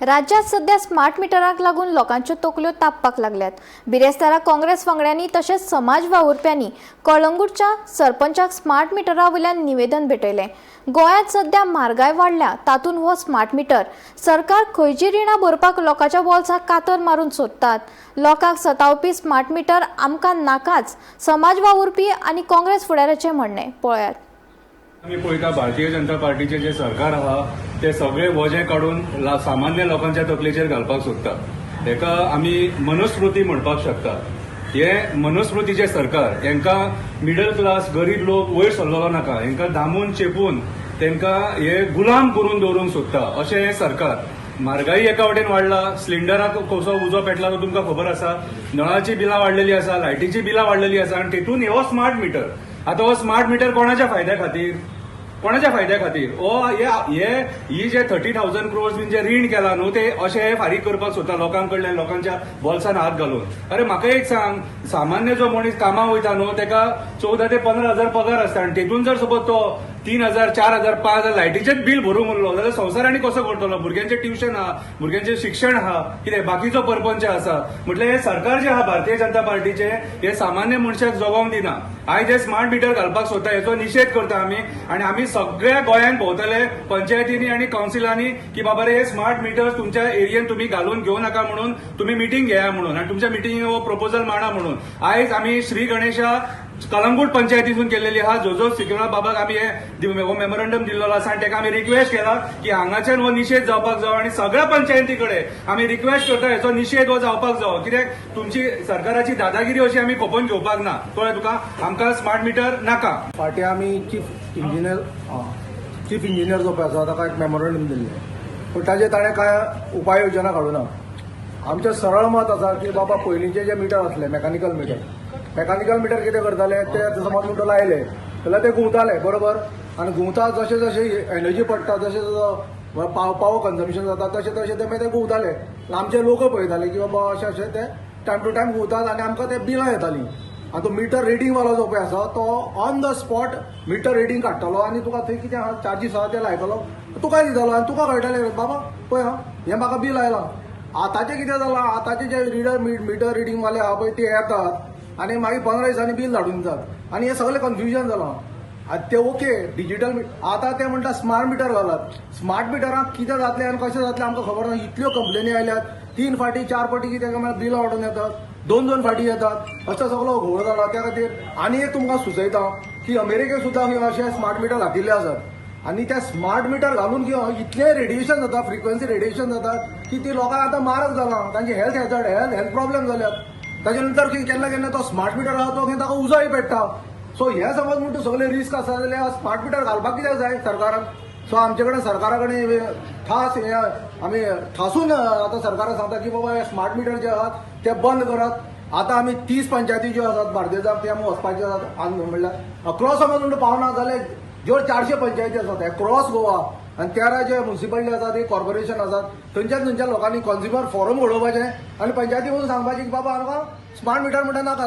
राज्यात सध्या स्मार्ट मिटराक लागून लोकांच्यो तकल्यो तापपाक लागल्यात। बिरेस्तारा काँग्रेस वांगड्यांनी तशेंच समाज वावुरप्यांनी कळंगूटच्या सरपंचाक स्मार्ट मिटरा वयल्यान निवेदन भेटयलें। गोंयांत सध्या म्हारगाय वाडल्या, तातूंत हो स्मार्ट मिटर सरकार खंयची रिणां भरपाक लोकांच्या बोल्साक कातर मारून सोदतात। लोकांक सतावपी स्मार्ट मिटर आमकां नाकाच, समाज वावुरपी आनी काँग्रेस फुडाऱ्याचें म्हणणें। पळयात। आम्ही पळयता भारतीय जनता पार्टीचे जे सरकार आहा ते सगळे वजें काडून सामान्य लोकांच्या तकलेचेर घालपाक सोदतात। हेका आमी मनुस्मृती म्हणपाक शकतात। हे मनुस्मृतीचे सरकार हांकां मिडल क्लास गरीब लोक वयर सरलेलो नाका, हांकां दामून चेपून तांकां हे गुलाम करून दवरूंक सोदता अशें हे सरकार। म्हारगाई एका वटेन वाडला, सिलिंडराक कसो उजो पेटला तो तुमकां खबर आसा, नळाची बिलां वाडलेली आसा, लायटीची बिलां वाडलेली आसा आनी तेतून हो स्मार्ट मिटर। आता हो स्मार्ट मिटर कोणाच्या फायद्या खातीर? कोणाच्या फायद्या खातीर? ही जे 30,000 crores बीन जे रीण केला न्हू ते अशें फारीक करपाक सोदता लोकांकडल्यान, लोकांच्या बोल्सान हात घालून। अरे म्हाका एक सांग, सामान्य जो मनीस कामाक वयता न्हू तेका 14 ते 15,000 पगार आसता आनी तेतून जर सपोज तो 3,000, 4,000, 5,000 लायटीचेच बील भरूंक उरलो जाल्यार संवसार आनी कसो करतलो? भुरग्यांचें ट्युशन आहा, भुरग्यांचें शिक्षण आहा, कितें बाकीचो परपंच आसा। म्हटल्यार हे सरकार जे आहा भारतीय जनता पार्टीचे हे सामान्य मनशाक जगोवंक दिना। आयज हे स्मार्ट मिटर घालपाक सोदता हेचो निशेध करता आनी आमी सगळ्या गोंयांत भोंवतले पंचायतींनी आनी कावन्सिलांनी की बाबा रे हे स्मार्ट मिटर्स तुमच्या एरियेन तुम्ही घालून घेवं नाका म्हणून तुम्ही मिटींग घेया म्हणून आनी तुमच्या मिटींगेक हो प्रपोजल मांडा म्हणून। आयज आमी श्री गणेशा कलंगूट पंचायतीतून केलेली आहा। जो सिक्युरा बाबाक आमी हो मेमोरंडम दिल्लो आसा आनी ताका आमी रिक्वेस्ट केला की हांगाच्यान हो निशेध जावपाक जावो आनी सगळ्या पंचायती कडेन आमी रिक्वेस्ट करता हेचो निशेध हो जावपाक जावो। कित्याक तुमची सरकाराची दादागिरी अशी आमी खोपोवन घेवपाक ना। कळ्ळें तुका? आमकां स्मार्ट मिटर नाका। फाटी आमी चीफ इंजिनियर जो पळय आसा ताका एक मेमोरंडम दिल्लें, पूण ताजेर ताणें कांय उपाय योजना काडूना। आमचें सरळ मत आसा की बाबा पयलींचे जे मिटर आसले मेकॅनिकल मिटर कितें करताले ते समज म्हणटो लायले जाल्यार ते घुंवताले बरोबर, आनी घुंवता जशें जशें एनर्जी पडटा जशें जशें पावर कन्जम्पशन जाता तशें तशें ते मागीर ते घुंवताले। आमचे लोक पळयताले की बाबा अशें अशें ते टायम टू टायम घुंवतात आनी आमकां ते बिलां येतालीं। आनी तो मिटर रिडींग वालो जो पळय आसा तो on the spot meter reading काडटलो आनी तुका थंय कितें आहा चार्जीस आहा ते लायतलो, तुका दितलो आनी तुका कळटलें बाबा पळय हा हें म्हाका बिल आयलां। आतांचें कितें जालां, आतांचे जे मिटर रिडींग वाले आहा पळय ते येतात आनी मागीर 15 दिसांनी बिल धाडून दितात आनी हें सगळें कन्फ्युजन जालां। आतां ते ओके डिजिटल आतां ते म्हणटा स्मार्ट मिटर घालात। स्मार्ट मिटराक कितें जातलें आनी कशें जातलें आमकां खबर ना। इतल्यो कंप्लेनी आयल्यात, 3 फाटी 4 फाटी कितें म्हळ्यार बिलां वाडून येतात, 2 फाटी येतात, असो सगळो घोळ जाला। त्या खातीर आनी एक तुमकां सुचयता की अमेरिकेक सुद्दां अशें स्मार्ट मिटर घातिल्ले आसात आनी त्या स्मार्ट मिटर घालून इतलें रेडिएशन जाता, फ्रिक्वेन्सी रेडिएशन जाता की ती लोकांक आतां मारक जालां, तांचे हेल्थ प्रॉब्लेम जाल्यात। ताच्या नंतर केन्ना केन्ना तो स्मार्ट मिटर आहा तो ताका उजोय पेट्टा। सो हे समज म्हणटा सगळे रिस्क आसा जाल्यार स्मार्ट मिटर घालपाक कित्याक जाय सरकारान? सो आमचे कडेन सरकारा कडेन ठास आमी ठासून आतां सरकाराक सांगता की बाबा हे स्मार्ट मिटर जे आहात ते बंद करात। आतां आमी 30 पंचायती ज्यो आसात बार्देजाक ते आमी वचपाचे आसात म्हणल्यार अक्रॉस समज म्हणटा पावना जाल्यार ज्यो 400 पंचायती आसात अक्रॉस गोवा आनी 13 जे म्युनिसिपालिटी आसात कॉर्पोरेशन आसात थंयच्या लोकांनी कन्झ्युमर फोरम घडोवपाचें आनी पंचायती वचून सांगपाचें की बाबा आमकां स्मार्ट मिटर म्हणटा नाका।